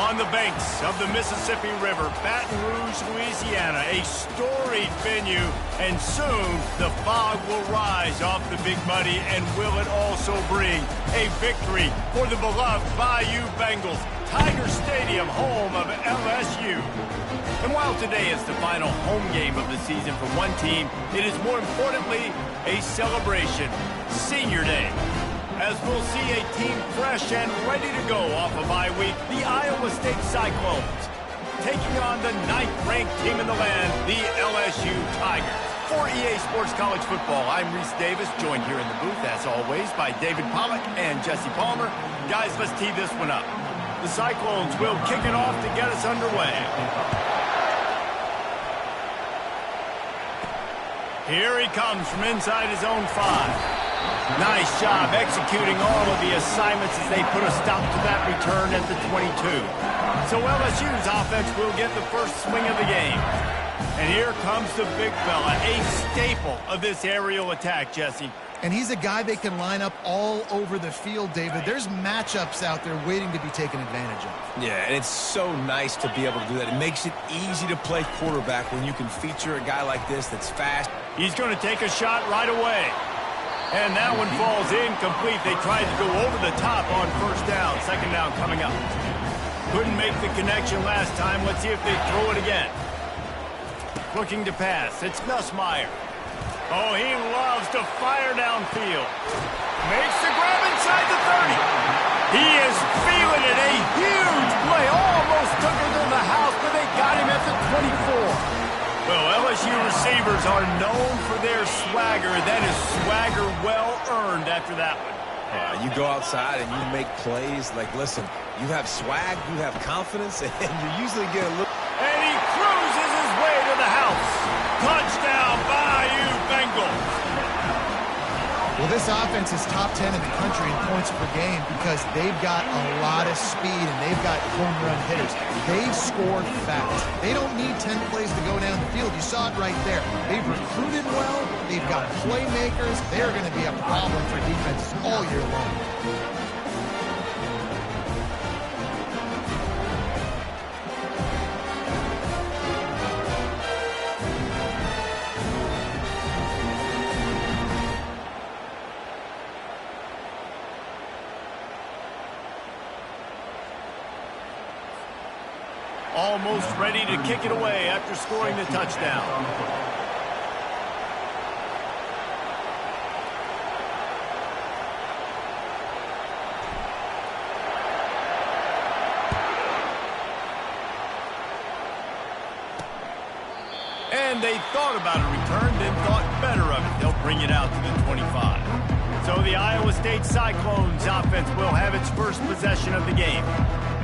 On the banks of the Mississippi River, Baton Rouge, Louisiana, a storied venue, and soon the fog will rise off the Big Muddy, and will it also bring a victory for the beloved Bayou Bengals, Tiger Stadium, home of LSU. And while today is the final home game of the season for one team, it is more importantly a celebration, Senior Day. As we'll see a team fresh and ready to go off a bye week, the Iowa State Cyclones, taking on the 9th-ranked team in the land, the LSU Tigers. For EA Sports College Football, I'm Reese Davis, joined here in the booth, as always, by David Pollack and Jesse Palmer. Guys, let's tee this one up. The Cyclones will kick it off to get us underway. Here he comes from inside his own 5. Nice job executing all of the assignments as they put a stop to that return at the 22. So LSU's offense will get the first swing of the game. And here comes the big fella, a staple of this aerial attack, Jesse. And he's a guy they can line up all over the field, David. There's matchups out there waiting to be taken advantage of. Yeah, and it's so nice to be able to do that. It makes it easy to play quarterback when you can feature a guy like this that's fast. He's going to take a shot right away. And that one falls incomplete. They tried to go over the top on first down. Second down coming up. Couldn't make the connection last time. Let's see if they throw it again. Looking to pass. It's Nussmeier. Oh, he loves to fire downfield. Makes the grab inside the 30. He is feeling it. A huge play. Almost took it to the house, but they got him at the 24. Well, LSU receivers are known for their swagger. That is swagger well earned after that one. You go outside and you make plays. Like, listen, you have swag, you have confidence, and you usually get a little... And he cruises his way to the house. Touchdown, Bayou Bengals. Well, this offense is top 10 in the country in points per game because they've got a lot of speed and they've got home run hitters. They score fast. They don't need 10 plays to go down the field. You saw it right there. They've recruited well. They've got playmakers. They're going to be a problem for defenses all year long. Almost ready to kick it away after scoring the touchdown. And they thought about a return, then thought better of it. They'll bring it out to the 25. So the Iowa State Cyclones offense will have its first possession of the game.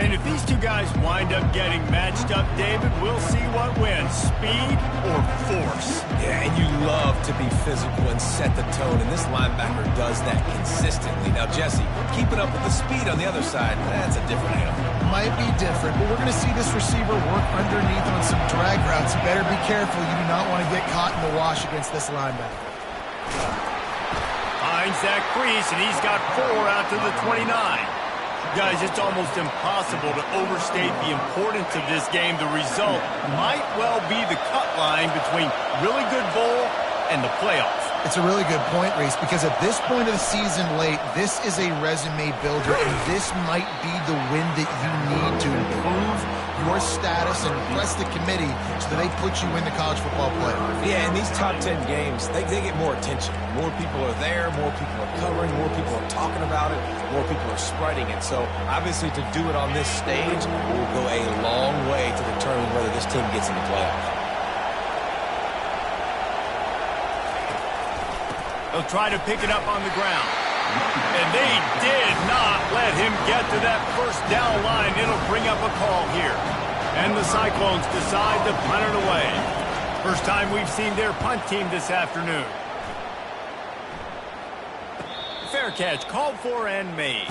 And if these two guys wind up getting matched up, David, we'll see what wins, speed or force. Yeah, and you love to be physical and set the tone, and this linebacker does that consistently. Now, Jesse, keeping up with the speed on the other side, that's a different animal. Might be different, but we're going to see this receiver work underneath on some drag routes. You better be careful. You do not want to get caught in the wash against this linebacker. Finds that crease, and he's got 4 out to the 29. Guys, it's almost impossible to overstate the importance of this game. The result might well be the cut line between really good bowl and the playoffs. It's a really good point, Reese, because at this point of the season late, this is a resume builder, and this might be the win that you need to improve your status and impress the committee so that they put you in the college football playoff. Yeah, in these top 10 games, they get more attention. More people are there, more people are covering, more people are talking about it, more people are spreading it. So, obviously, to do it on this stage will go a long way to determine whether this team gets in the playoffs. They'll try to pick it up on the ground. And they did not let him get to that first down line. It'll bring up a call here. And the Cyclones decide to punt it away. First time we've seen their punt team this afternoon. Fair catch, called for and made.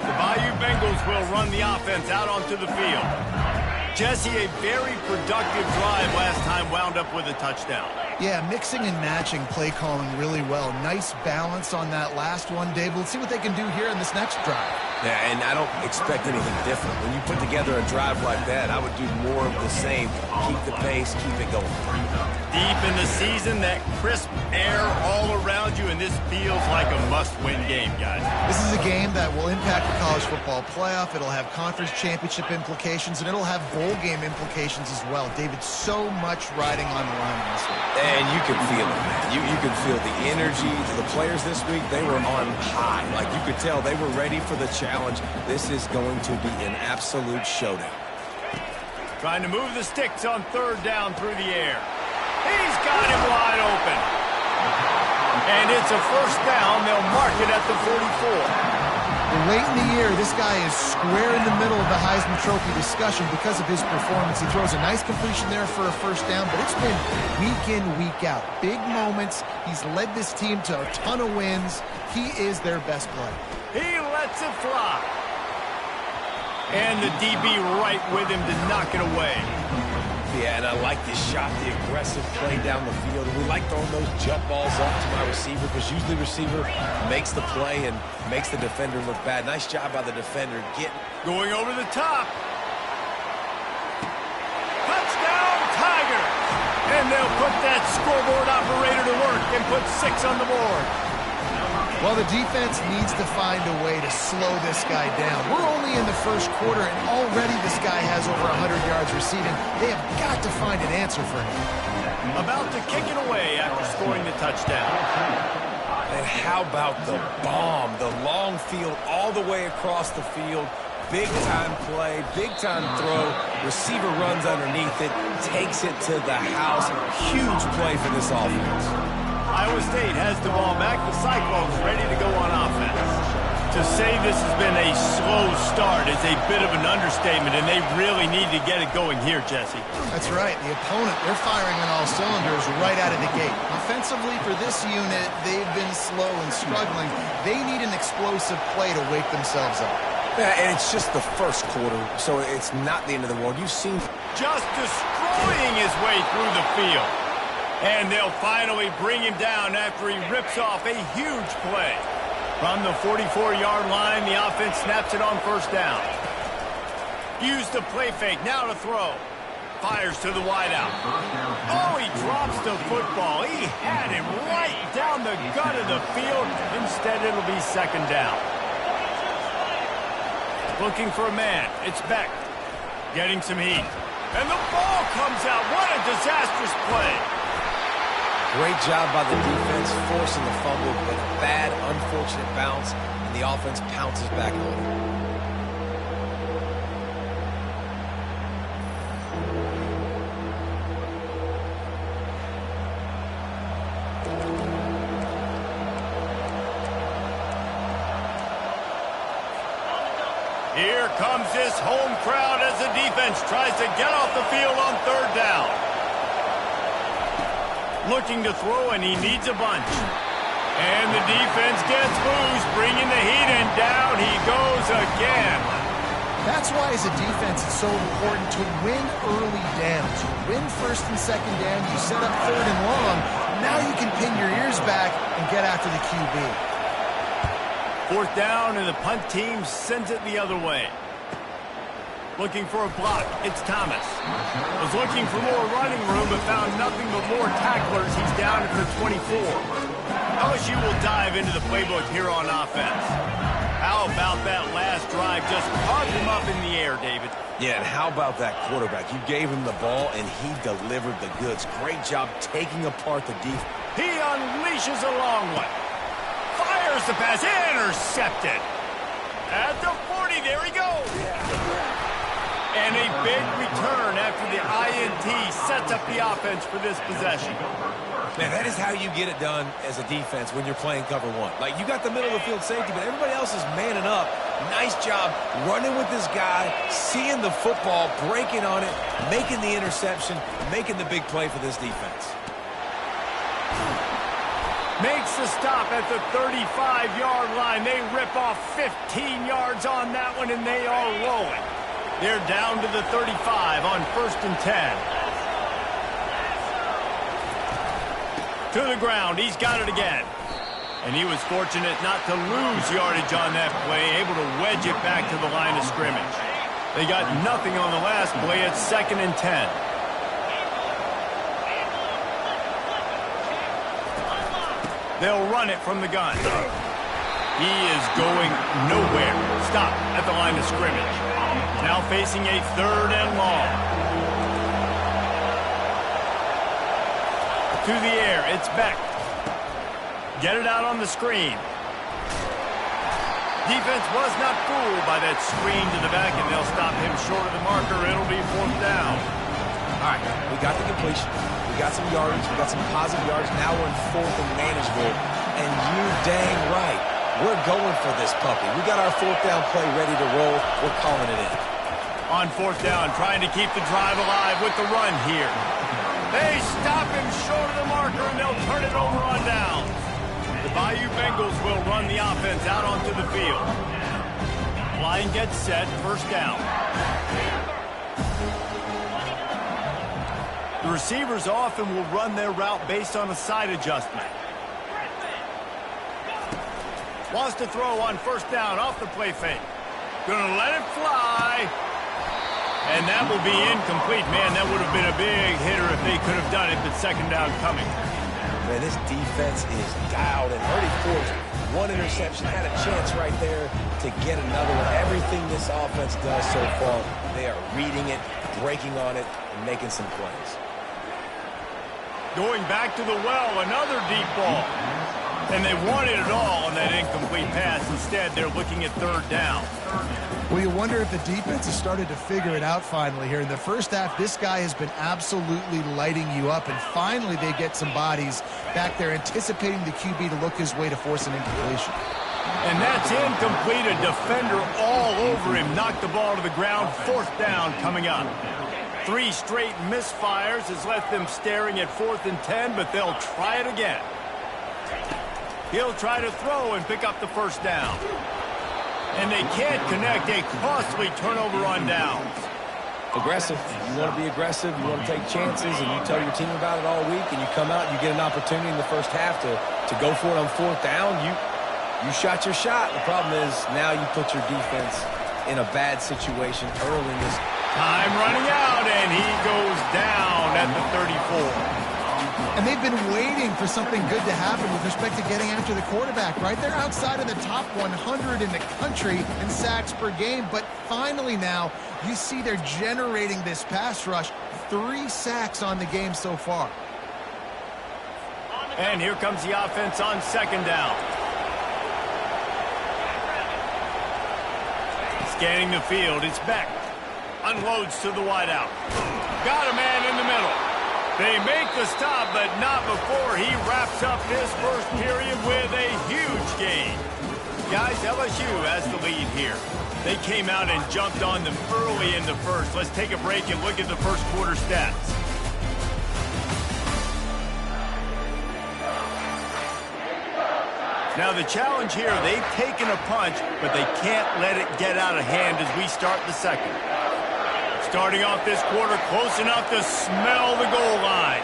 The Bayou Bengals will run the offense out onto the field. Jesse, a very productive drive last time wound wound up with a touchdown. Yeah, mixing and matching play calling really well. Nice balance on that last one, Dave. Let's see what they can do here in this next drive. Yeah, and I don't expect anything different. When you put together a drive like that, I would do more of the same. Keep the pace, keep it going. Deep in the season, that crisp air all around you, and this feels like a must-win game, guys. This is a game that will impact the college football playoff. It'll have conference championship implications, and it'll have bowl game implications as well. David, so much riding on the line in this one. And you can feel it, man. You can feel the energy. The players this week, they were on high. Like, you could tell they were ready for the challenge. This is going to be an absolute showdown. Trying to move the sticks on third down through the air. He's got him wide open. And it's a first down. They'll mark it at the 44. Late in the year, this guy is square in the middle of the Heisman Trophy discussion because of his performance. He throws a nice completion there for a first down, but it's been week in, week out. Big moments. He's led this team to a ton of wins. He is their best player. He lets it fly. And the DB right with him to knock it away. Yeah, and I like this shot, the aggressive play down the field. And we like throwing those jump balls up to my receiver because usually the receiver makes the play and makes the defender look bad. Nice job by the defender getting. Going over the top. Touchdown, Tigers! And they'll put that scoreboard operator to work and put 6 on the board. Well, the defense needs to find a way to slow this guy down. We're only in the first quarter, and already this guy has over 100 yards receiving. They have got to find an answer for him. About to kick it away after scoring the touchdown. And how about the bomb, the long field all the way across the field. Big-time play, big-time throw. Receiver runs underneath it, takes it to the house. Huge play for this offense. Iowa State has the ball back. The Cyclones ready to go on offense. To say this has been a slow start is a bit of an understatement, and they really need to get it going here, Jesse. That's right. The opponent, they're firing on all cylinders right out of the gate. Offensively, for this unit, they've been slow and struggling. They need an explosive play to wake themselves up. Yeah, and it's just the first quarter, so it's not the end of the world. You've seen just destroying his way through the field. And they'll finally bring him down after he rips off a huge play. From the 44-yard line, the offense snaps it on first down. Use the play fake, now to throw. Fires to the wideout. Oh, he drops the football. He had him right down the gut of the field. Instead, it'll be second down. Looking for a man. It's Beck. Getting some heat. And the ball comes out. What a disastrous play. Great job by the defense, forcing the fumble, but a bad, unfortunate bounce, and the offense pounces back on it. Here comes this home crowd as the defense tries to get off the field on third down. Looking to throw, and he needs a bunch. And the defense gets loose, bringing the heat, and down he goes again. That's why, as a defense, it's so important to win early downs. You win first and second down, you set up third and long. Now you can pin your ears back and get after the QB. Fourth down, and the punt team sends it the other way. Looking for a block. It's Thomas. Was looking for more running room, but found nothing but more tacklers. He's down at the 24. LSU will dive into the playbook here on offense. How about that last drive? Just carved him up in the air, David. Yeah, and how about that quarterback? You gave him the ball, and he delivered the goods. Great job taking apart the defense. He unleashes a long one. Fires the pass. Intercepted. At the 40, there he goes. And a big return after the INT sets up the offense for this possession. Man, that is how you get it done as a defense when you're playing cover one. Like, you got the middle of the field safety, but everybody else is manning up. Nice job running with this guy, seeing the football, breaking on it, making the interception, making the big play for this defense. Makes the stop at the 35-yard line. They rip off 15 yards on that one, and they are rolling. They're down to the 35 on 1st and 10. To the ground. He's got it again. And he was fortunate not to lose yardage on that play, able to wedge it back to the line of scrimmage. They got nothing on the last play. It's 2nd and 10. They'll run it from the gun. He is going nowhere. Stop at the line of scrimmage. Now facing a 3rd and long. To the air. It's Beck. Get it out on the screen. Defense was not fooled by that screen to the back, and they'll stop him short of the marker. It'll be 4th down. All right, we got the completion. We got some yardage. We got some positive yards. Now we're in 4th and manageable. And you dang right, we're going for this puppy. We got our 4th down play ready to roll. We're calling it in. On 4th down, trying to keep the drive alive with the run here. They stop him short of the marker, and they'll turn it over on downs. The Bayou Bengals will run the offense out onto the field. Line gets set, 1st down. The receivers often will run their route based on a side adjustment. Wants to throw on 1st down off the play fake. Gonna let it fly. And that will be incomplete. Man, that would have been a big hitter if they could have done it, but 2nd down coming. Man, this defense is dialed and already forced 1 interception. Had a chance right there to get another one. Everything this offense does so far, they are reading it, breaking on it, and making some plays. Going back to the well, another deep ball. And they wanted it all on that incomplete pass. Instead, they're looking at 3rd down. Well, you wonder if the defense has started to figure it out finally here. In the first half, this guy has been absolutely lighting you up, and finally they get some bodies back there anticipating the QB to look his way to force an incompletion. And that's incomplete. A defender all over him. Knocked the ball to the ground. 4th down coming up. 3 straight misfires has left them staring at 4th and 10, but they'll try it again. He'll try to throw and pick up the 1st down. And they can't connect. A costly turnover on downs. Aggressive. You want to be aggressive. You want to take chances, and you tell your team about it all week, and you come out and you get an opportunity in the first half to go for it on 4th down. You shot your shot. The problem is now you put your defense in a bad situation early in this. Time running out, and he goes down at the 34. And they've been waiting for something good to happen with respect to getting after the quarterback, right? They're outside of the top 100 in the country in sacks per game, but finally now you see they're generating this pass rush. 3 sacks on the game so far. And here comes the offense on 2nd down. Scanning the field, it's Beck. Unloads to the wideout. Got a man in the middle. They make the stop, but not before he wraps up this first period with a huge gain. Guys, LSU has the lead here. They came out and jumped on them early in the first. Let's take a break and look at the first quarter stats. Now the challenge here, they've taken a punch, but they can't let it get out of hand as we start the second. Starting off this quarter close enough to smell the goal line.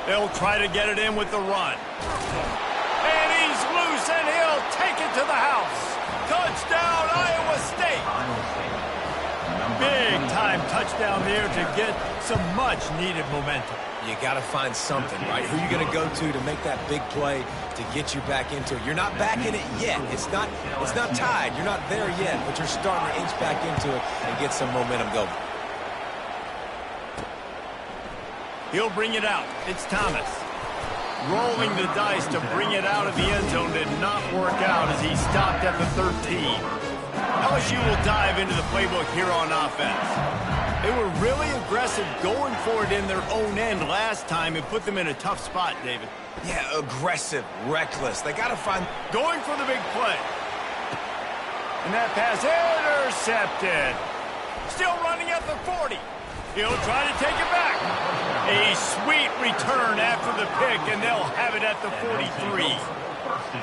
They'll try to get it in with the run. And he's loose, and he'll take it to the house. Touchdown, Iowa State. Big-time touchdown there to get some much-needed momentum. You got to find something, right? Who are you going to go to make that big play to get you back into it? You're not back in it yet. It's not tied. You're not there yet, but you're starting to inch back into it and get some momentum going. He'll bring it out. It's Thomas. Rolling the dice to bring it out of the end zone did not work out as he stopped at the 13. LSU will dive into the playbook here on offense. They were really aggressive going for it in their own end last time and put them in a tough spot, David. Yeah, aggressive, reckless. They got to find... Going for the big play. And that pass intercepted. Still running at the 40. He'll try to take it back. A sweet return after the pick, and they'll have it at the 43.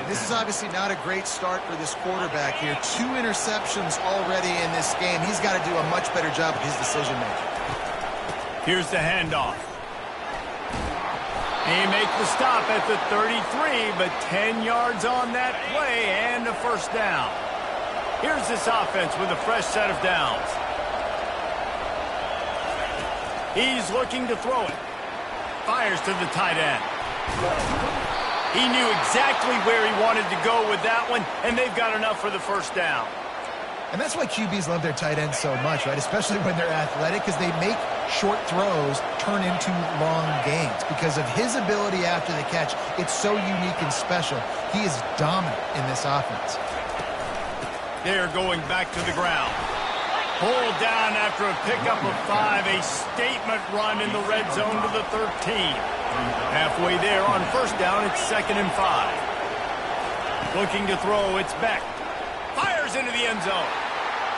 This is obviously not a great start for this quarterback here. 2 interceptions already in this game. He's got to do a much better job of his decision-making. Here's the handoff. He makes the stop at the 33, but 10 yards on that play and a first down. Here's this offense with a fresh set of downs. He's looking to throw it. Fires to the tight end. He knew exactly where he wanted to go with that one, and they've got enough for the first down. And that's why QBs love their tight ends so much, right? Especially when they're athletic, because they make short throws turn into long gains. Because of his ability after the catch, it's so unique and special. He is dominant in this offense. They're going back to the ground. Pulled down after a pickup of 5, a statement run in the red zone to the 13. Halfway there on first down, it's 2nd and 5. Looking to throw, it's Beck. Fires into the end zone.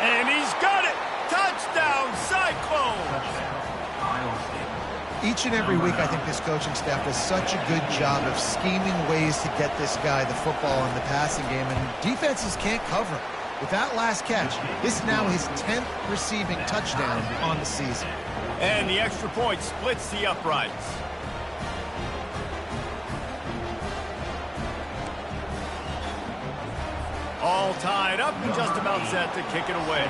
And he's got it. Touchdown, Cyclones. Each and every week, I think this coaching staff does such a good job of scheming ways to get this guy the football in the passing game, and defenses can't cover him. With that last catch, this is now his 10th receiving touchdown on the season. And the extra point splits the uprights. All tied up and just about set to kick it away.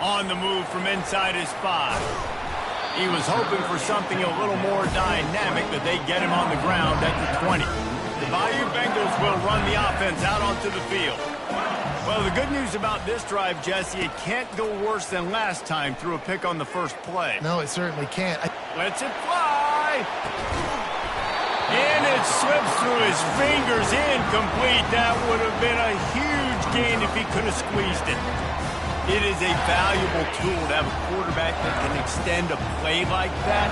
On the move from inside his 5. He was hoping for something a little more dynamic, but they get him on the ground at the 20. The Bayou Bengals will run the offense out onto the field. Well, the good news about this drive, Jesse, it can't go worse than last time through a pick on the first play. No, it certainly can't. Lets it fly. And it slips through his fingers, incomplete. That would have been a huge gain if he could have squeezed it. It is a valuable tool to have a quarterback that can extend a play like that.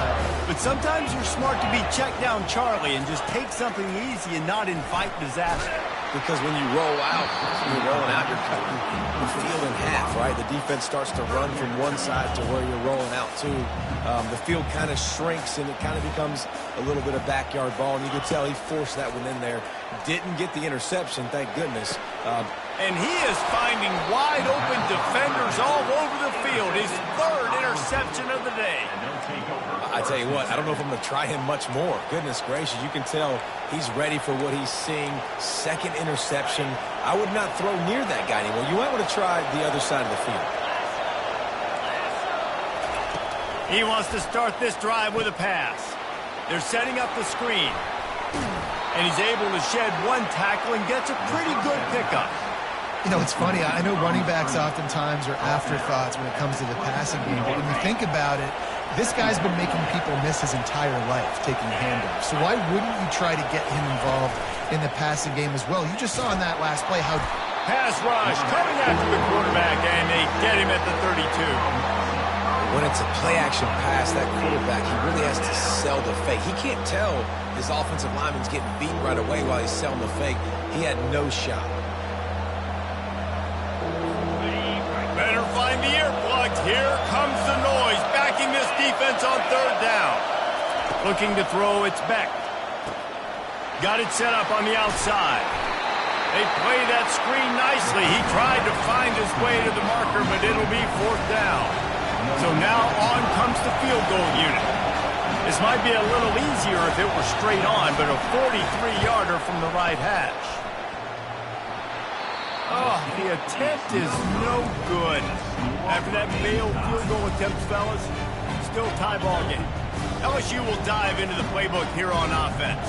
But sometimes you're smart to be check down Charlie and just take something easy and not invite disaster. Because when you roll out, you're rolling out, you're cutting the field in half, right? The defense starts to run from one side to where you're rolling out to. The field kind of shrinks, and it kind of becomes a little bit of backyard ball. And you can tell he forced that one in there. Didn't get the interception, thank goodness. And he is finding wide-open defenders all over the field. His 3rd interception of the day. I tell you what, I don't know if I'm going to try him much more. Goodness gracious, you can tell he's ready for what he's seeing. 2nd interception. I would not throw near that guy anymore. You might want to try the other side of the field. He wants to start this drive with a pass. They're setting up the screen. And he's able to shed one tackle and gets a pretty good pickup. You know, it's funny. I know running backs oftentimes are afterthoughts when it comes to the passing game. But when you think about it, this guy's been making people miss his entire life taking handoffs. So why wouldn't you try to get him involved in the passing game as well? You just saw in that last play how... Pass rush coming after the quarterback, and they get him at the 32. When it's a play-action pass, that quarterback, he really has to sell the fake. He can't tell his offensive lineman's getting beat right away while he's selling the fake. He had no shot. Better find the earplugs. Here comes the noise, backing this defense on 3rd down. Looking to throw, it's Beck. Got it set up on the outside. They play that screen nicely. He tried to find his way to the marker, but it'll be 4th down. So now on comes the field goal unit. This might be a little easier if it were straight on, but a 43-yarder from the right hash. Oh, the attempt is no good. After that failed field goal attempt, fellas, still tie ball game. LSU will dive into the playbook here on offense.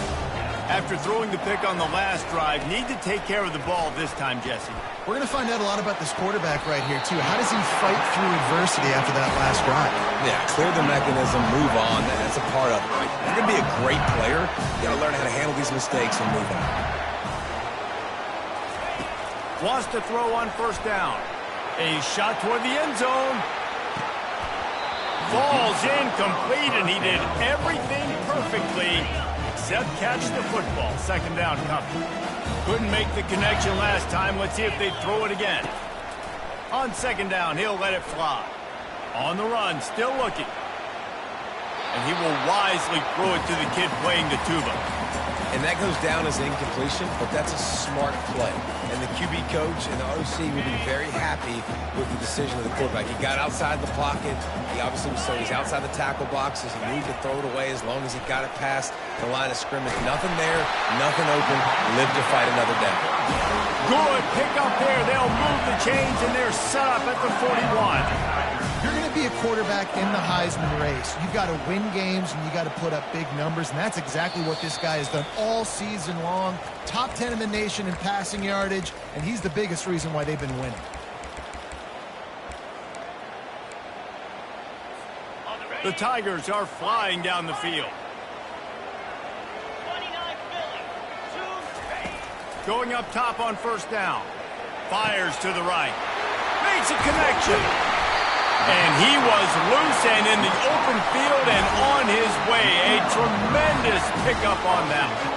After throwing the pick on the last drive, need to take care of the ball this time, Jesse. We're going to find out a lot about this quarterback right here, too. How does he fight through adversity after that last drive? Yeah, clear the mechanism, move on. That's a part of it, right? If you're going to be a great player, you got to learn how to handle these mistakes and move on. Wants to throw on first down. A shot toward the end zone. Falls incomplete, and he did everything perfectly except catch the football. 2nd down coming. Couldn't make the connection last time. Let's see if they throw it again. On 2nd down, he'll let it fly. On the run, still looking. And he will wisely throw it to the kid playing the tuba. And that goes down as an incompletion, but that's a smart play. And the QB coach and the OC will be very happy with the decision of the quarterback. He got outside the pocket. He obviously was so he's outside the tackle boxes. He needed to throw it away as long as he got it past the line of scrimmage. Nothing there, nothing open. Live to fight another down. Good pick up there. They'll move the chains, and they're set up at the 41. You're going to be a quarterback in the Heisman race. You've got to win games, and you got to put up big numbers, and that's exactly what this guy has done all season long. Top 10 in the nation in passing yardage, and he's the biggest reason why they've been winning. The Tigers are flying down the field. Going up top on first down. Fires to the right. Makes a connection. And he was loose and in the open field and on his way. A tremendous pickup on that one.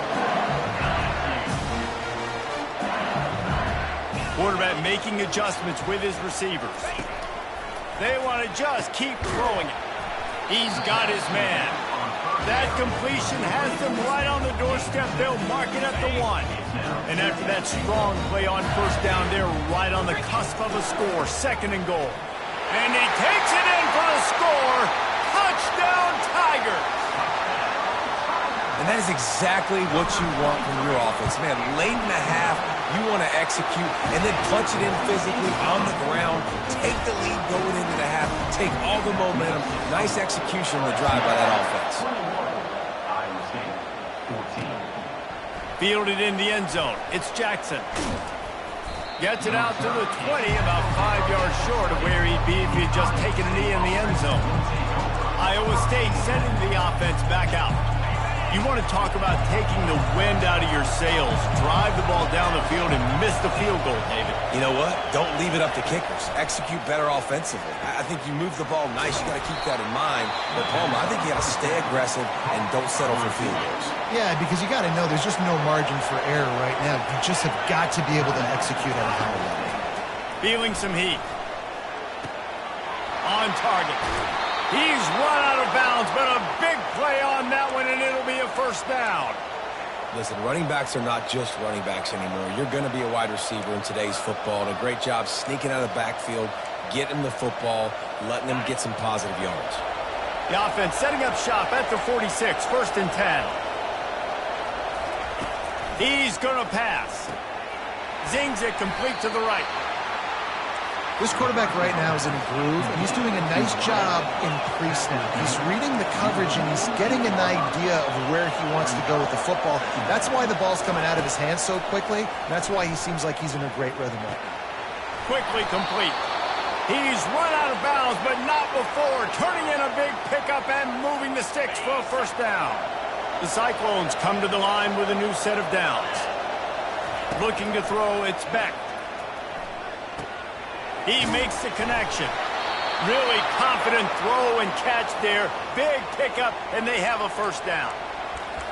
Quarterback making adjustments with his receivers. They want to just keep throwing it. He's got his man. That completion has them right on the doorstep. They'll mark it at the 1. And after that strong play on first down, they're right on the cusp of a score. 2nd and goal. And he takes it in for the score. Touchdown, Tigers. And that is exactly what you want from your offense. Man, late in the half, you want to execute and then punch it in physically on the ground. Take the lead going into the half. Take all the momentum. Nice execution on the drive by that offense. Fielded in the end zone. It's Jackson. Gets it out to the 20, about 5 yards short of where he'd be if he had just taken a knee in the end zone. Iowa State sending the offense back out. You want to talk about taking the wind out of your sails. Drive the ball down the field and miss the field goal, David. You know what? Don't leave it up to kickers. Execute better offensively. I think you move the ball nice. You got to keep that in mind. But, Palmer, I think you got to stay aggressive and don't settle for field goals. Yeah, because you got to know there's just no margin for error right now. You just have got to be able to execute at a high level. Feeling some heat. On target. He's run out of bounds, but a big play on that one, and it'll be a first down. Listen, running backs are not just running backs anymore. You're going to be a wide receiver in today's football, and a great job sneaking out of the backfield, getting the football, letting them get some positive yards. The offense setting up shop at the 46, 1st and 10. He's going to pass. Zings it complete to the right. This quarterback right now is in a groove, and he's doing a nice job in pre-snap. He's reading the coverage, and he's getting an idea of where he wants to go with the football. That's why the ball's coming out of his hands so quickly. That's why he seems like he's in a great rhythm right now. Quickly complete. He's run out of bounds, but not before. Turning in a big pickup and moving the sticks for a first down. The Cyclones come to the line with a new set of downs. Looking to throw, it's Beck. He makes the connection. Really confident throw and catch there. Big pickup, and they have a first down.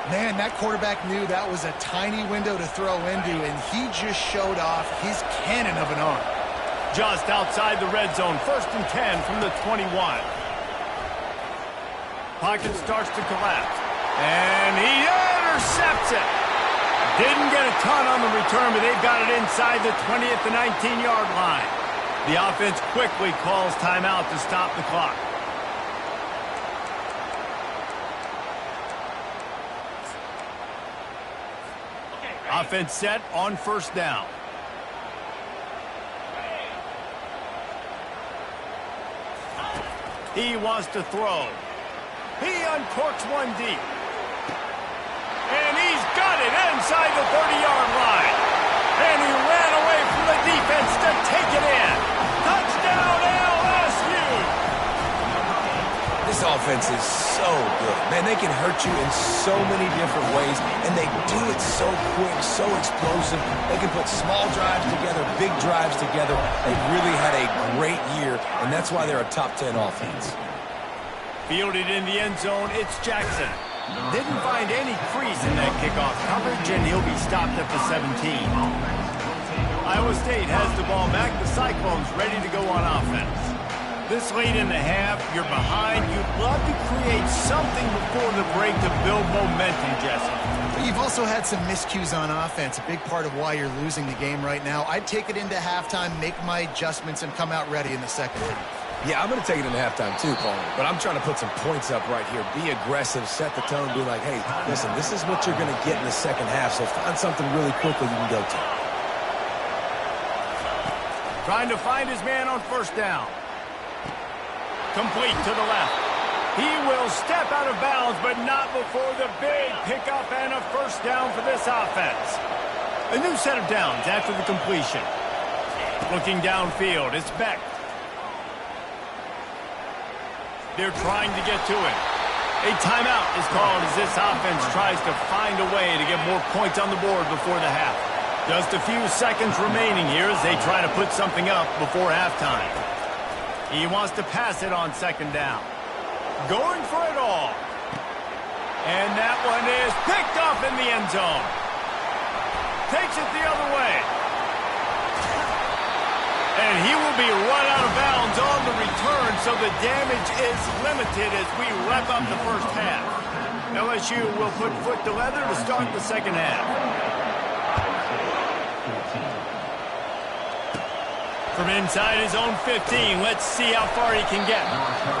Man, that quarterback knew that was a tiny window to throw into, and he just showed off his cannon of an arm. Just outside the red zone, 1st and 10 from the 21. Pocket starts to collapse, and he intercepts it. Didn't get a ton on the return, but they've got it inside the 20 at the 19-yard line. The offense quickly calls timeout to stop the clock. Offense set on first down. He wants to throw. He uncorks one deep. And he's got it inside the 30-yard line. And he ran away from the defense to take it in. Touchdown, LSU! This offense is so good. Man, they can hurt you in so many different ways, and they do it so quick, so explosive. They can put small drives together, big drives together. They've really had a great year, and that's why they're a top 10 offense. Fielded in the end zone, it's Jackson. Didn't find any crease in that kickoff coverage, and he'll be stopped at the 17. Iowa State has the ball back. The Cyclones ready to go on offense. This late in the half, you're behind. You'd love to create something before the break to build momentum, Jesse. You've also had some miscues on offense, a big part of why you're losing the game right now. I'd take it into halftime, make my adjustments, and come out ready in the second half. Yeah, I'm going to take it into halftime too, Paulie. But I'm trying to put some points up right here. Be aggressive, set the tone, be like, hey, listen, this is what you're going to get in the second half, so find something really quickly you can go to. Trying to find his man on first down. Complete to the left. He will step out of bounds, but not before the big pickup and a first down for this offense. A new set of downs after the completion. Looking downfield, it's Beck. They're trying to get to it. A timeout is called as this offense tries to find a way to get more points on the board before the half. Just a few seconds remaining here as they try to put something up before halftime. He wants to pass it on second down. Going for it all. And that one is picked off in the end zone. Takes it the other way. And he will be run out of bounds on the return, so the damage is limited as we wrap up the first half. LSU will put foot to leather to start the second half. From inside his own 15, let's see how far he can get.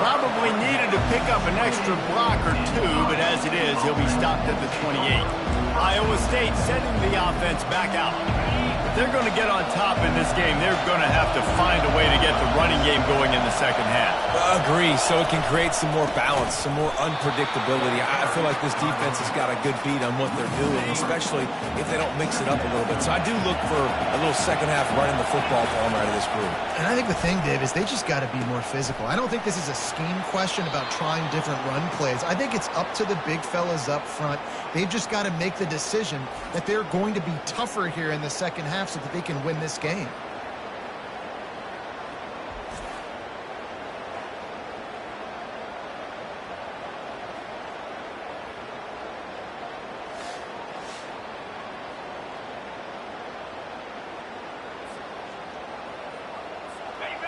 Probably needed to pick up an extra block or two, but as it is, he'll be stopped at the 28. Iowa State sending the offense back out. If they're going to get on top in this game, they're going to have to find a way to get the running game going in the second half. Agree, so it can create some more balance, some more unpredictability. I feel like this defense has got a good beat on what they're doing, especially if they don't mix it up a little bit. So I do look for a little second half running the football for them out of this group. And I think the thing, Dave, is they just got to be more physical. I don't think this is a scheme question about trying different run plays. I think it's up to the big fellas up front. They've just got to make the decision that they're going to be tougher here in the second half so that they can win this game.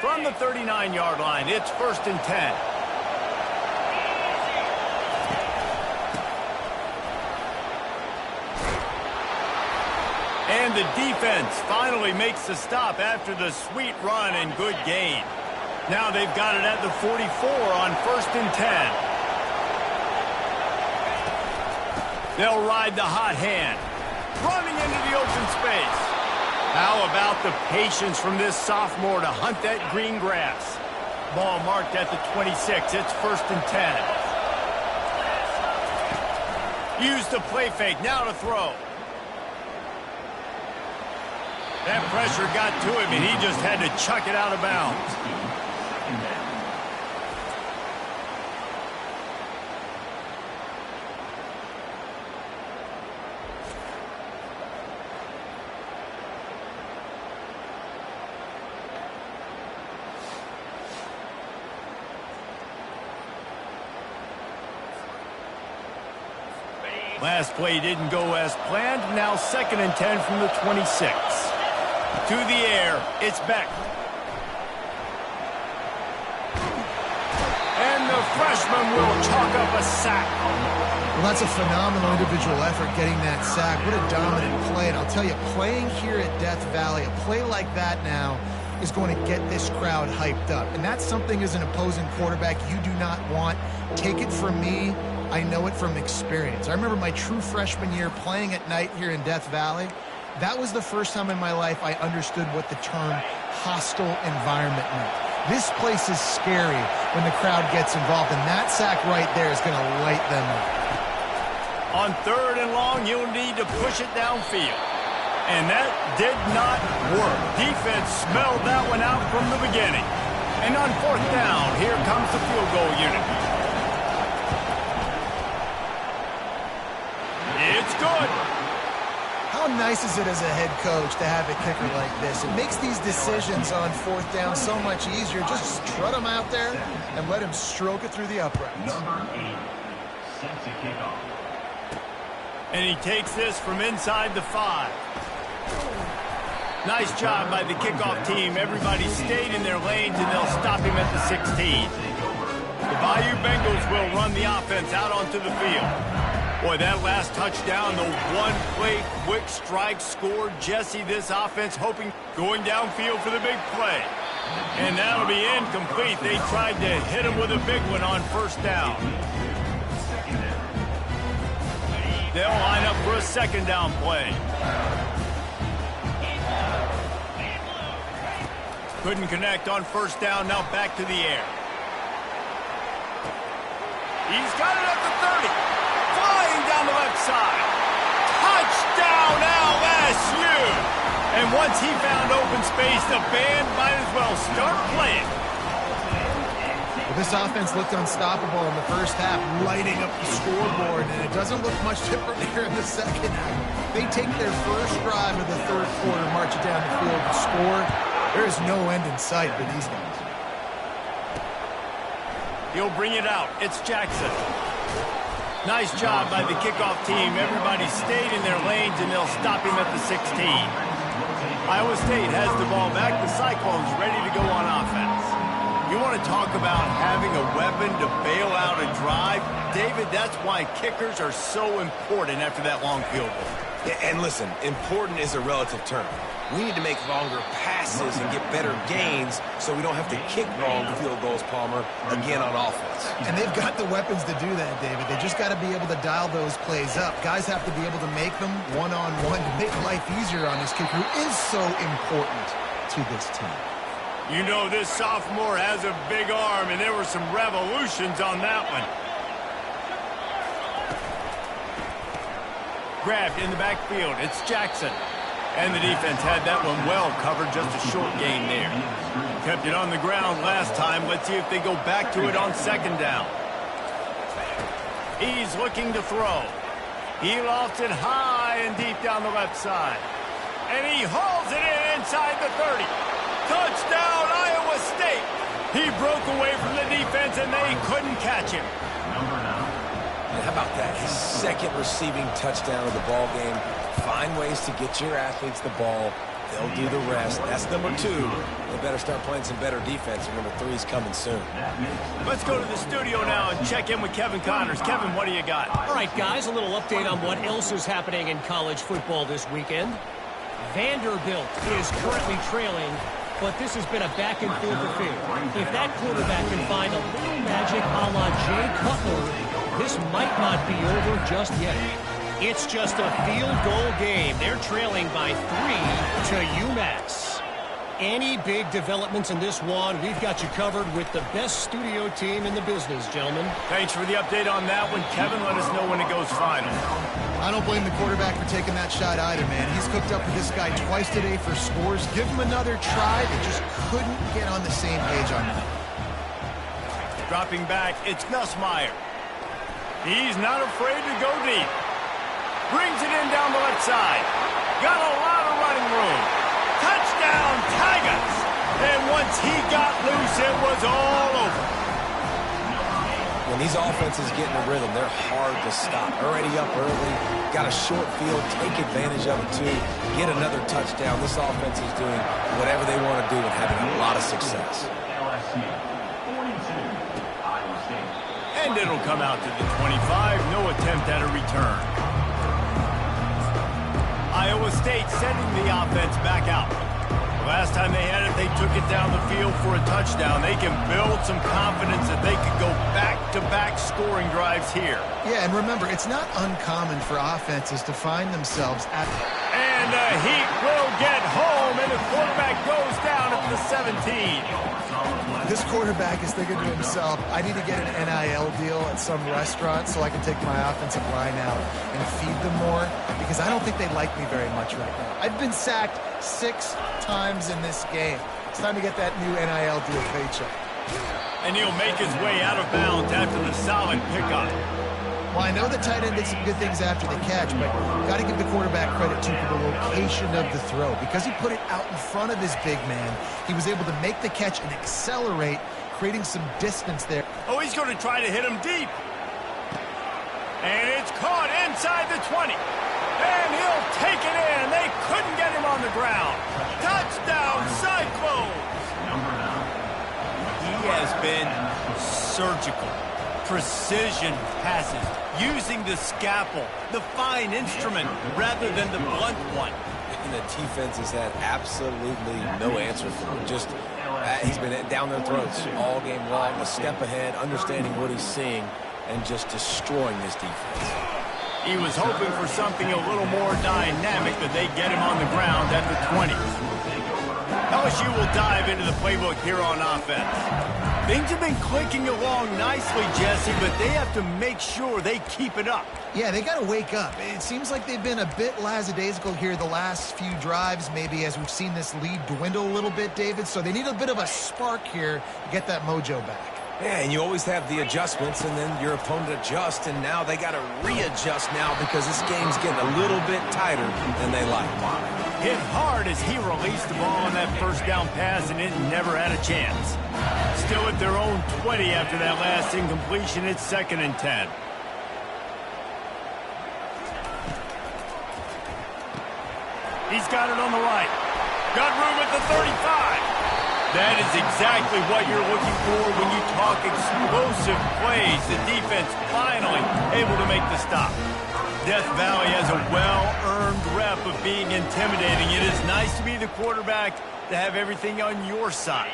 From the 39-yard line, it's 1st and 10. And the defense finally makes the stop after the sweet run and good gain. Now they've got it at the 44 on 1st and 10. They'll ride the hot hand. Running into the open space. How about the patience from this sophomore to hunt that green grass? Ball marked at the 26. It's 1st and 10. Use the play fake. Now to throw. That pressure got to him, and he just had to chuck it out of bounds. Last play didn't go as planned. Now 2nd and 10 from the 26. To the air, it's Beck. And the freshman will chalk up a sack. Well, that's a phenomenal individual effort getting that sack. What a dominant play. And I'll tell you, playing here at Death Valley, a play like that now is going to get this crowd hyped up. And that's something as an opposing quarterback you do not want. Take it from me. I know it from experience. I remember my true freshman year playing at night here in Death Valley. That was the first time in my life I understood what the term hostile environment meant. This place is scary when the crowd gets involved, and that sack right there is going to light them up. On 3rd and long, you'll need to push it downfield. And that did not work. Defense smelled that one out from the beginning. And on 4th down, here comes the field goal unit. It's good. How nice is it as a head coach to have a kicker like this? It makes these decisions on 4th down so much easier. Just trot him out there and let him stroke it through the uprights. Number 8, set to kick off. And he takes this from inside the 5. Nice job by the kickoff team. Everybody stayed in their lanes, and they'll stop him at the 16. The Bayou Bengals will run the offense out onto the field. Boy, that last touchdown, the one-play quick strike scored Jesse this offense hoping going downfield for the big play. And that'll be incomplete. They tried to hit him with a big one on first down. They'll line up for a second down play. Couldn't connect on first down. Now back to the air. He's got it at the 30. Flying down the left side. Touchdown LSU! And once he found open space, the band might as well start playing. Well, this offense looked unstoppable in the first half, lighting up the scoreboard, and it doesn't look much different here in the second half. They take their first drive of the third quarter, march it down the field and score. There is no end in sight for these guys. He'll bring it out. It's Jackson. Nice job by the kickoff team. Everybody stayed in their lanes, and they'll stop him at the 16. Iowa State has the ball back. The Cyclones ready to go on offense. You want to talk about having a weapon to bail out a drive? David, that's why kickers are so important after that long field goal. And listen, important is a relative term. We need to make longer passes and get better gains so we don't have to kick long field goals, Palmer, again on offense. And they've got the weapons to do that, David. They just got to be able to dial those plays up. Guys have to be able to make them one-on-one to make life easier on this kicker who is so important to this team. You know this sophomore has a big arm, and there were some revolutions on that one. Grabbed in the backfield. It's Jackson. And the defense had that one well covered, just a short gain there. Kept it on the ground last time. Let's see if they go back to it on second down. He's looking to throw. He lofts it high and deep down the left side. And he hauls it in inside the 30. Touchdown, Iowa State. He broke away from the defense, and they couldn't catch him. How about that? His second receiving touchdown of the ball game. Find ways to get your athletes the ball. They'll do the rest. That's number 2. They better start playing some better defense, and number 3's coming soon. Let's go to the studio now and check in with Kevin Connors. Kevin, what do you got? All right, guys, a little update on what else is happening in college football this weekend. Vanderbilt is currently trailing, but this has been a back-and-forth affair. If that quarterback can find a little magic a la Jay Cutler, this might not be over just yet. It's just a field goal game. They're trailing by 3 to UMass. Any big developments in this one, we've got you covered with the best studio team in the business, gentlemen. Thanks for the update on that one. Kevin, let us know when it goes final. I don't blame the quarterback for taking that shot either, man. He's cooked up with this guy twice today for scores. Give him another try. They just couldn't get on the same page on that. Dropping back, it's Nussmeier. He's not afraid to go deep. Brings it in down the left side. Got a lot of running room. Touchdown, Tigers! And once he got loose, it was all over. When these offenses get in a rhythm, they're hard to stop. Already up early, got a short field, take advantage of it too, get another touchdown. This offense is doing whatever they want to do and having a lot of success. And it'll come out to the 25. No attempt at a return. Iowa State sending the offense back out. The last time they had it, they took it down the field for a touchdown. They can build some confidence that they could go back-to-back scoring drives here. Yeah, and remember, it's not uncommon for offenses to find themselves at... And the Heat will get home, and the quarterback goes down at the 17. This quarterback is thinking to himself, I need to get an NIL deal at some restaurant so I can take my offensive line out and feed them more, because I don't think they like me very much right now. I've been sacked 6 times in this game. It's time to get that new NIL deal paycheck. And he'll make his way out of bounds after the solid pickup. Well, I know the tight end did some good things after the catch, but got to give the quarterback credit, too, for the location of the throw. Because he put it out in front of his big man, he was able to make the catch and accelerate, creating some distance there. Oh, he's going to try to hit him deep. And it's caught inside the 20. And he'll take it in. They couldn't get him on the ground. Touchdown, Cyclones. He has been surgical. Precision passes, using the scalpel, the fine instrument, rather than the blunt one. And the defense has had absolutely no answer for him. Just, he's been down their throats all game long, a step ahead, understanding what he's seeing, and just destroying this defense. He was hoping for something a little more dynamic, but they get him on the ground at the 20. LSU will dive into the playbook here on offense. Things have been clicking along nicely, Jesse, but they have to make sure they keep it up. Yeah, they got to wake up. It seems like they've been a bit lackadaisical here the last few drives, maybe as we've seen this lead dwindle a little bit, David. So they need a bit of a spark here to get that mojo back. Yeah, and you always have the adjustments, and then your opponent adjusts, and now they got to readjust now because this game's getting a little bit tighter than they like. Hit hard as he released the ball on that first down pass, and it never had a chance. Still at their own 20 after that last incompletion. It's 2nd and 10. He's got it on the right. Got room at the 35. That is exactly what you're looking for when you talk explosive plays. The defense finally able to make the stop. Death Valley has a well-earned rep of being intimidating. It is nice to be the quarterback, to have everything on your side.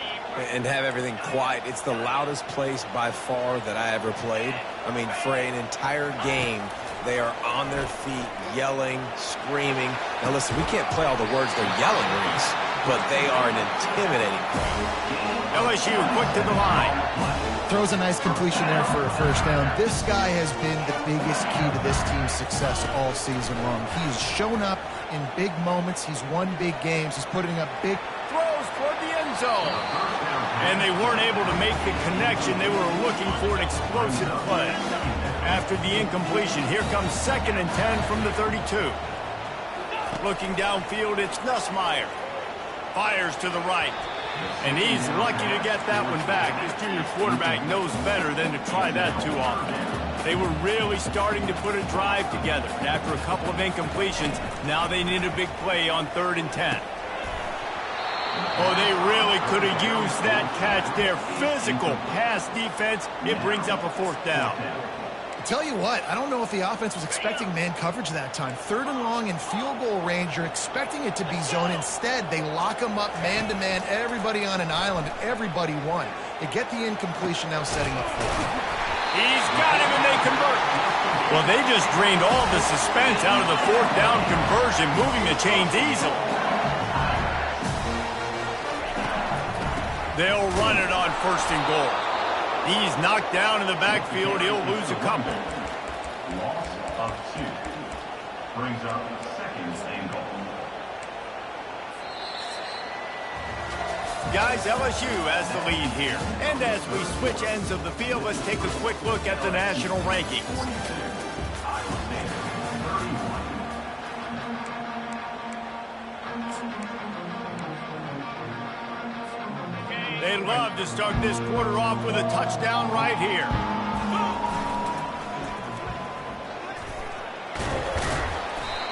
And have everything quiet. It's the loudest place by far that I ever played. I mean, for an entire game, they are on their feet, yelling, screaming. Now listen, we can't play all the words they're yelling, Reese, but they are an intimidating crowd. LSU quick to the line. Throws a nice completion there for a first down. This guy has been the biggest key to this team's success all season long. He's shown up in big moments. He's won big games. He's putting up big Throws toward the end zone. And they weren't able to make the connection. They were looking for an explosive play. After the incompletion, here comes 2nd and 10 from the 32. Looking downfield, it's Nussmeier. Fires to the right. And he's lucky to get that one back. This junior quarterback knows better than to try that too often. They were really starting to put a drive together. And after a couple of incompletions, now they need a big play on 3rd and 10. Oh, they really could have used that catch there. Physical pass defense. It brings up a 4th down. Tell you what, I don't know if the offense was expecting man coverage that time. 3rd and long in field goal range, you're expecting it to be zone. Instead, they lock them up man-to-man, everybody on an island, everybody won. They get the incompletion now setting up for it. He's got him, and they convert. Well, they just drained all the suspense out of the 4th down conversion, moving the chains easily. They'll run it on 1st and goal. He's knocked down in the backfield. He'll lose a couple. Loss of 2. Brings up 2nd and goal. Guys, LSU has the lead here. And as we switch ends of the field, let's take a quick look at the national rankings. They'd love to start this quarter off with a touchdown right here.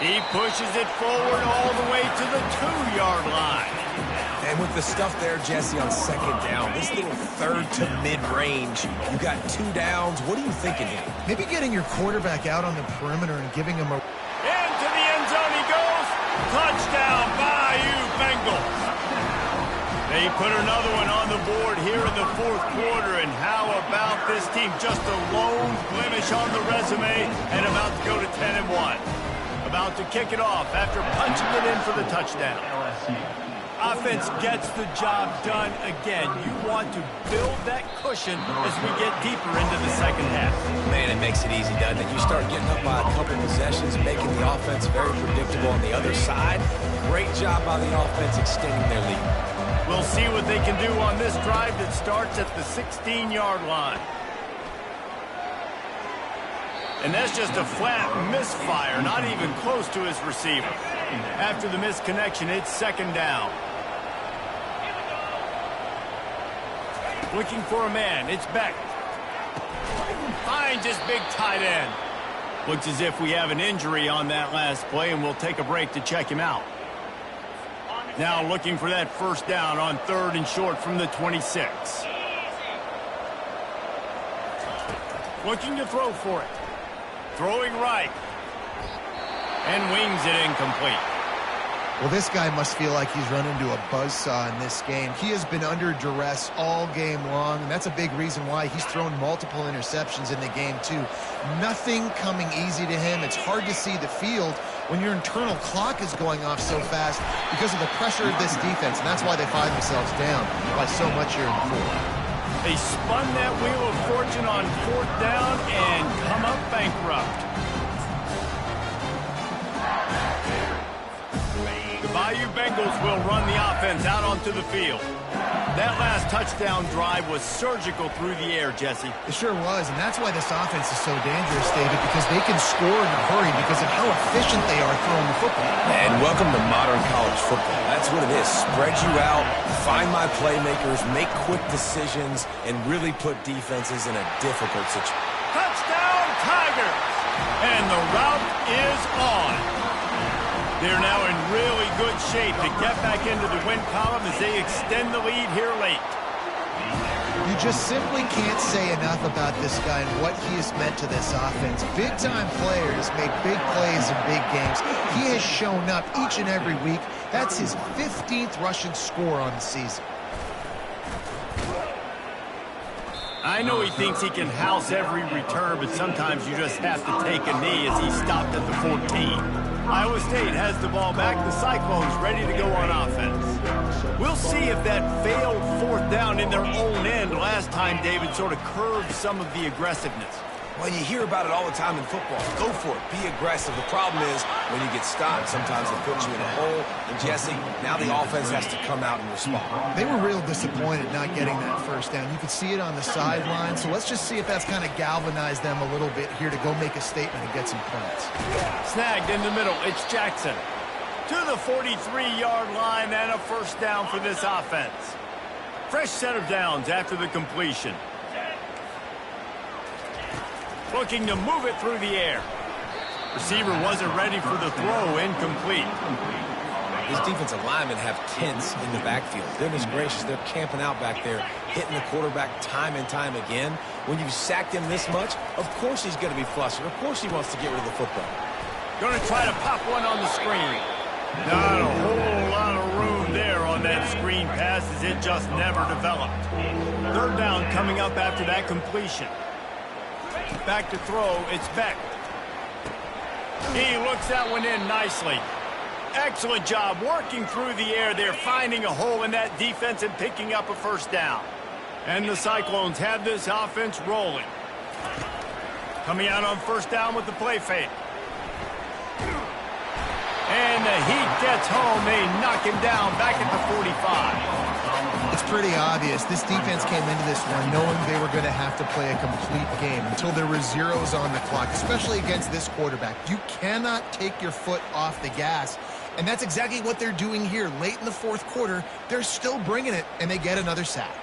He pushes it forward all the way to the 2-yard line. And with the stuff there, Jesse, on 2nd down, this little 3rd to mid-range, you got 2 downs. What are you thinking here? Maybe getting your quarterback out on the perimeter and giving him a... Into the end zone he goes. Touchdown, Bayou Bengals. They put another one on the board here in the 4th quarter, and how about this team? Just a lone blemish on the resume and about to go to 10-1. About to kick it off after punching it in for the touchdown. Offense gets the job done again. You want to build that cushion as we get deeper into the 2nd half. Man, it makes it easy, doesn't it? You start getting up by a couple possessions, making the offense very predictable on the other side. Great job by the offense extending their lead. We'll see what they can do on this drive that starts at the 16-yard line. And that's just a flat misfire, not even close to his receiver. After the misconnection, it's 2nd down. Looking for a man, it's Beck. Finds his big tight end. Looks as if we have an injury on that last play, and we'll take a break to check him out. Now looking for that first down on 3rd and short from the 26. Looking to throw for it. Throwing right. And wings it incomplete. Well, this guy must feel like he's run into a buzzsaw in this game. He has been under duress all game long, and that's a big reason why he's thrown multiple interceptions in the game, too. Nothing coming easy to him. It's hard to see the field when your internal clock is going off so fast because of the pressure of this defense, and that's why they find themselves down by so much here in the fourth. They spun that wheel of fortune on 4th down and come up bankrupt. The Bayou Bengals will run the offense out onto the field. That last touchdown drive was surgical through the air, Jesse. It sure was, and that's why this offense is so dangerous, David, because they can score in a hurry because of how efficient they are throwing the football. And welcome to modern college football. That's what it is. Spread you out, find my playmakers, make quick decisions, and really put defenses in a difficult situation. Touchdown, Tigers! And the route is on. They're now in really good shape to get back into the win column as they extend the lead here late. You just simply can't say enough about this guy and what he has meant to this offense. Big-time players make big plays in big games. He has shown up each and every week. That's his 15th rushing score on the season. I know he thinks he can house every return, but sometimes you just have to take a knee as he stopped at the 14. Iowa State has the ball back. The Cyclones ready to go on offense. We'll see if that failed 4th down in their own end last time, David, sort of curbed some of the aggressiveness. Well, you hear about it all the time in football. Go for it. Be aggressive. The problem is when you get stopped, sometimes it puts you in a hole. And, Jesse, now the offense has to come out and respond. They were real disappointed not getting that first down. You could see it on the sideline. So let's just see if that's kind of galvanized them a little bit here to go make a statement and get some points. Snagged in the middle. It's Jackson. To the 43-yard line and a first down for this offense. Fresh set of downs after the completion. Looking to move it through the air. Receiver wasn't ready for the throw. Incomplete. These defensive linemen have tents in the backfield. Goodness gracious, they're camping out back there, hitting the quarterback time and time again. When you've sacked him this much, of course he's going to be flustered. Of course he wants to get rid of the football. Going to try to pop one on the screen. Not a whole lot of room there on that screen pass as it just never developed. 3rd down coming up after that completion. Back to throw, it's Beck. He looks that one in nicely. Excellent job working through the air there, finding a hole in that defense and picking up a first down. And the Cyclones have this offense rolling. Coming out on first down with the play fake. And the Heat gets home. They knock him down back at the 45. It's pretty obvious. This defense came into this one knowing they were going to have to play a complete game until there were zeros on the clock, especially against this quarterback. You cannot take your foot off the gas, and that's exactly what they're doing here. Late in the 4th quarter, they're still bringing it, and they get another sack.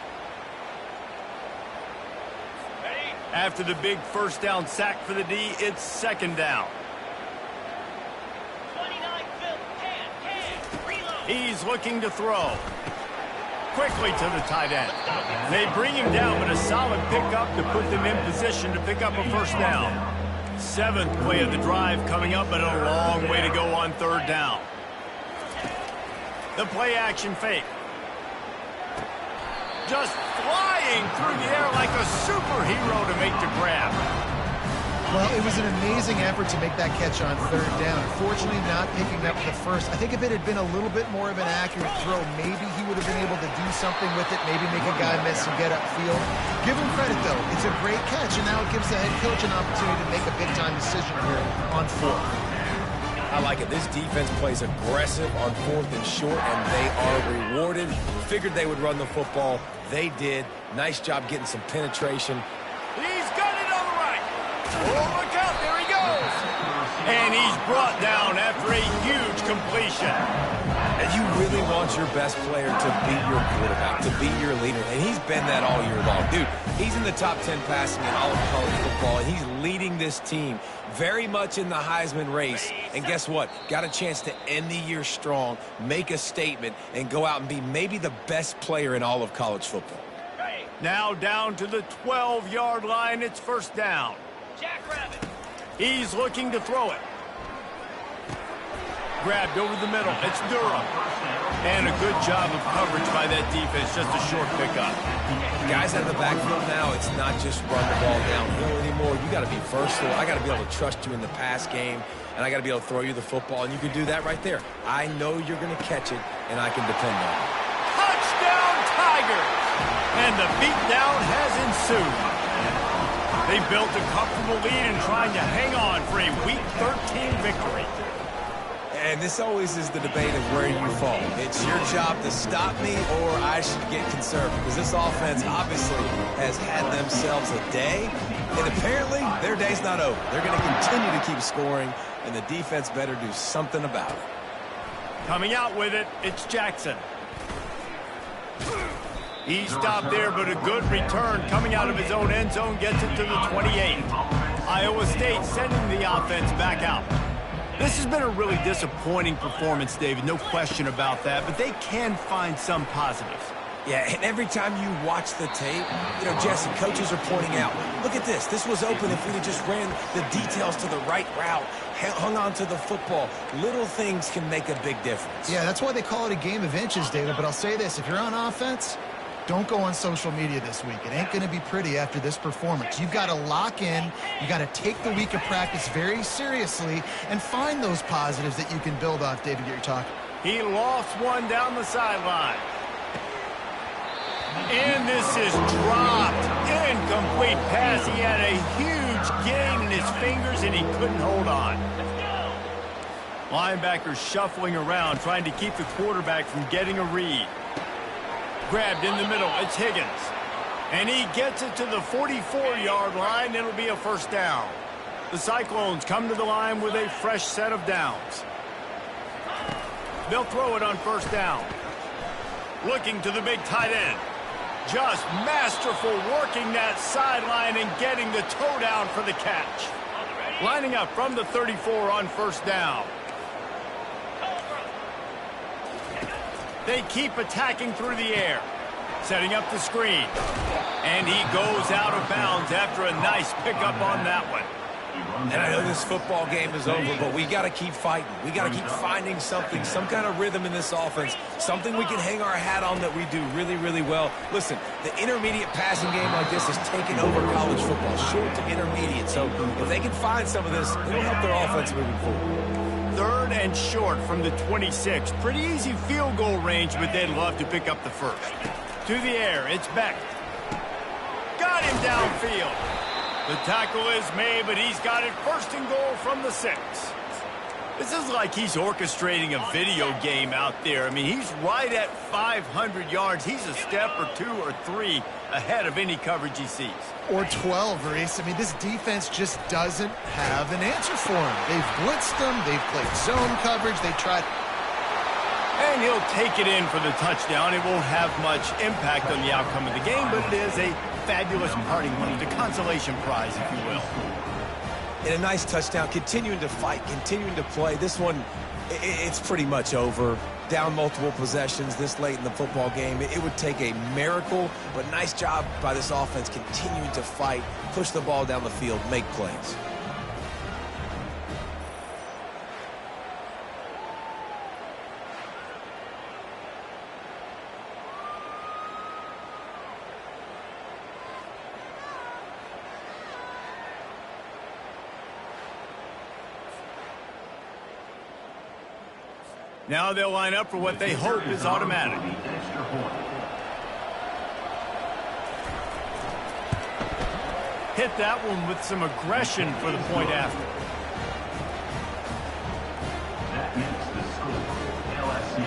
After the big first down sack for the D, it's 2nd down. He's looking to throw. Quickly to the tight end. They bring him down, but a solid pickup to put them in position to pick up a first down. 7th play of the drive coming up, but a long way to go on 3rd down. The play action fake. Just flying through the air like a superhero to make the grab. Well, it was an amazing effort to make that catch on 3rd down. Unfortunately, not picking up the first. I think if it had been a little bit more of an accurate throw, maybe he would have been able to do something with it, maybe make a guy miss and get upfield. Give him credit, though. It's a great catch, and now it gives the head coach an opportunity to make a big-time decision here on 4th. I like it. This defense plays aggressive on 4th and short, and they are rewarded. Figured they would run the football. They did. Nice job getting some penetration. He's got it on the right. Oh, look out. There he goes. And he's brought down after a huge completion. You really want your best player to be your quarterback, to be your leader, and he's been that all year long. Dude, he's in the top 10 passing in all of college football, and he's leading this team very much in the Heisman race. And guess what? Got a chance to end the year strong, make a statement, and go out and be maybe the best player in all of college football. Now down to the 12-yard line. It's first down. He's looking to throw it. Grabbed over the middle. It's Durham. And a good job of coverage by that defense. Just a short pickup. Guys out of the backfield now, it's not just run the ball downhill anymore. You got to be versatile. I got to be able to trust you in the pass game, and I got to be able to throw you the football, and you can do that right there. I know you're going to catch it, and I can depend on it. Touchdown, Tigers! And the beatdown has ensued. They built a comfortable lead and trying to hang on for a Week 13 victory. And this always is the debate of where you fall. It's your job to stop me, or I should get conservative, because this offense obviously has had themselves a day, and apparently their day's not over. They're going to continue to keep scoring, and the defense better do something about it. Coming out with it, it's Jackson. He stopped there, but a good return coming out of his own end zone gets it to the 28. Iowa State sending the offense back out. This has been a really disappointing performance, David, no question about that, but they can find some positives. Yeah, and every time you watch the tape, Jesse, coaches are pointing out, look at this. This was open if we'd have just ran the details to the right route, hung on to the football. Little things can make a big difference. Yeah, that's why they call it a game of inches, David, but I'll say this. If you're on offense, don't go on social media this week. It ain't going to be pretty after this performance. You've got to lock in. You got to take the week of practice very seriously and find those positives that you can build off, David, you're talking. He lost one down the sideline. And this is dropped. Incomplete pass. He had a huge gain in his fingers, and he couldn't hold on. Linebackers shuffling around, trying to keep the quarterback from getting a read. Grabbed in the middle. It's Higgins. And he gets it to the 44-yard line. It'll be a first down. The Cyclones come to the line with a fresh set of downs. They'll throw it on first down. Looking to the big tight end. Just masterful working that sideline and getting the toe down for the catch. Lining up from the 34 on first down. They keep attacking through the air. Setting up the screen. And he goes out of bounds after a nice pickup on that one. And I know this football game is over, but we got to keep fighting. We got to keep finding something, some kind of rhythm in this offense, something we can hang our hat on that we do really, really well. Listen, the intermediate passing game like this has taken over college football, short to intermediate. So if they can find some of this, it'll help their offense moving forward. Third and short from the 26. Pretty easy field goal range, but they'd love to pick up the first. To the air, it's Beck. Got him downfield. The tackle is made, but he's got it first and goal from the 6. This is like he's orchestrating a video game out there. I mean, he's right at 500 yards. He's a step or 2 or 3 ahead of any coverage he sees. Or 12, Reese. I mean, this defense just doesn't have an answer for him. They've blitzed him. They've played zone coverage. They tried. And he'll take it in for the touchdown. It won't have much impact on the outcome of the game, but it is a fabulous parting gift, a consolation prize, if you will. And a nice touchdown, continuing to fight, continuing to play. This one, it's pretty much over. Down multiple possessions this late in the football game. It would take a miracle, but nice job by this offense continuing to fight, push the ball down the field, make plays. Now they'll line up for what they hope is automatic. Hit that one with some aggression for the point after. That makes the score. LSU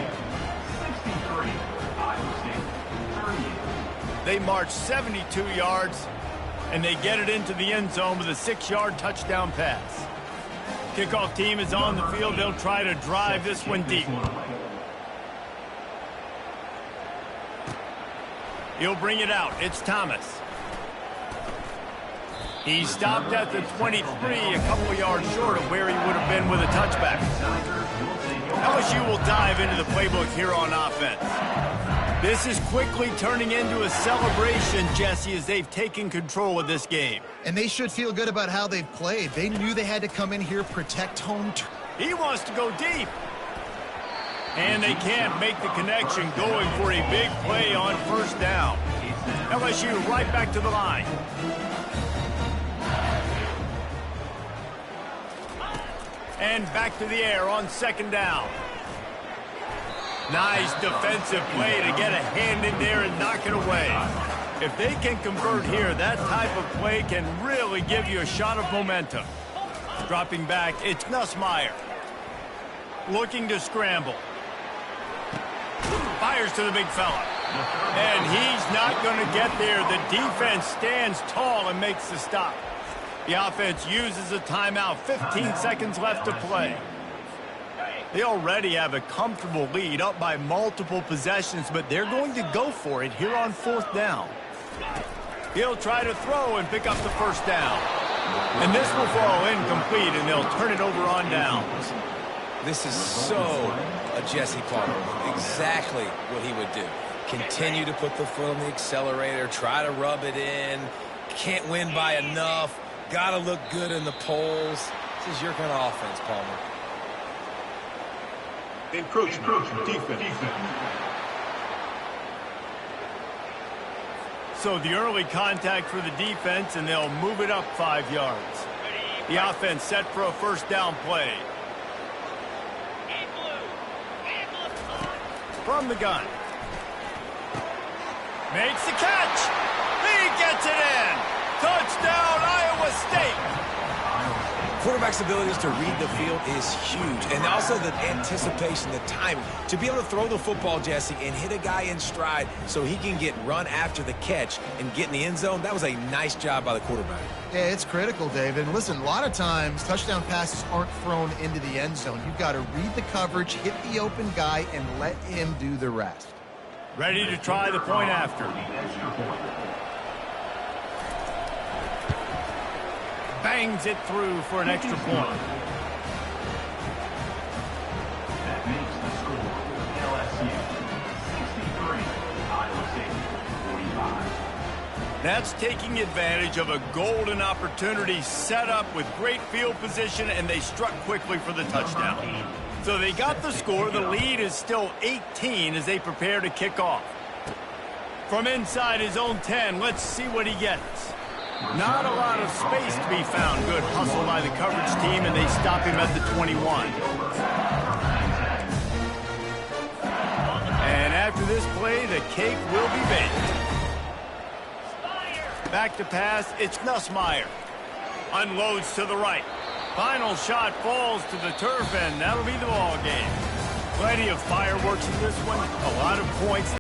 63, Iowa State 38. They march 72 yards, and they get it into the end zone with a 6-yard touchdown pass. Kickoff team is on the field. They'll try to drive this one deep. He'll bring it out. It's Thomas. He stopped at the 23, a couple yards short of where he would have been with a touchback. LSU will dive into the playbook here on offense. This is quickly turning into a celebration, Jesse, as they've taken control of this game. And they should feel good about how they've played. They knew they had to come in here, protect home. He wants to go deep. And they can't make the connection, going for a big play on first down. LSU right back to the line. And back to the air on second down. Nice defensive play to get a hand in there and knock it away. If they can convert here, that type of play can really give you a shot of momentum. Dropping back, it's Nussmeier. Looking to scramble. Fires to the big fella. And he's not going to get there. The defense stands tall and makes the stop. The offense uses a timeout. 15 seconds left to play. They already have a comfortable lead, up by multiple possessions, but they're going to go for it here on fourth down. He'll try to throw and pick up the first down. And this will fall incomplete, and they'll turn it over on down. This is so a Jesse Palmer. Exactly what he would do. Continue to put the foot on the accelerator, try to rub it in. Can't win by enough. Got to look good in the polls. This is your kind of offense, Palmer. Encroachment. Defense. So the early contact for the defense, and they'll move it up 5 yards. The offense set for a first down play. From the gun. Makes the catch. He gets it in. Touchdown, Iowa State. Quarterback's abilities to read the field is huge. And also the anticipation, the timing. To be able to throw the football, Jesse, and hit a guy in stride so he can get run after the catch and get in the end zone, that was a nice job by the quarterback. Yeah, it's critical, David. And listen, a lot of times touchdown passes aren't thrown into the end zone. You've got to read the coverage, hit the open guy, and let him do the rest. Ready to try the point after. Bangs it through for an extra point. That makes the score LSU 63, Iowa State 45. That's taking advantage of a golden opportunity set up with great field position, and they struck quickly for the touchdown. So they got the score. The lead is still 18 as they prepare to kick off. From inside his own 10, let's see what he gets. Not a lot of space to be found. Good hustle by the coverage team, and they stop him at the 21. And after this play, the cake will be baked. Back to pass, it's Nussmeier. Unloads to the right. Final shot falls to the turf, and that'll be the ball game. Plenty of fireworks in this one. A lot of points.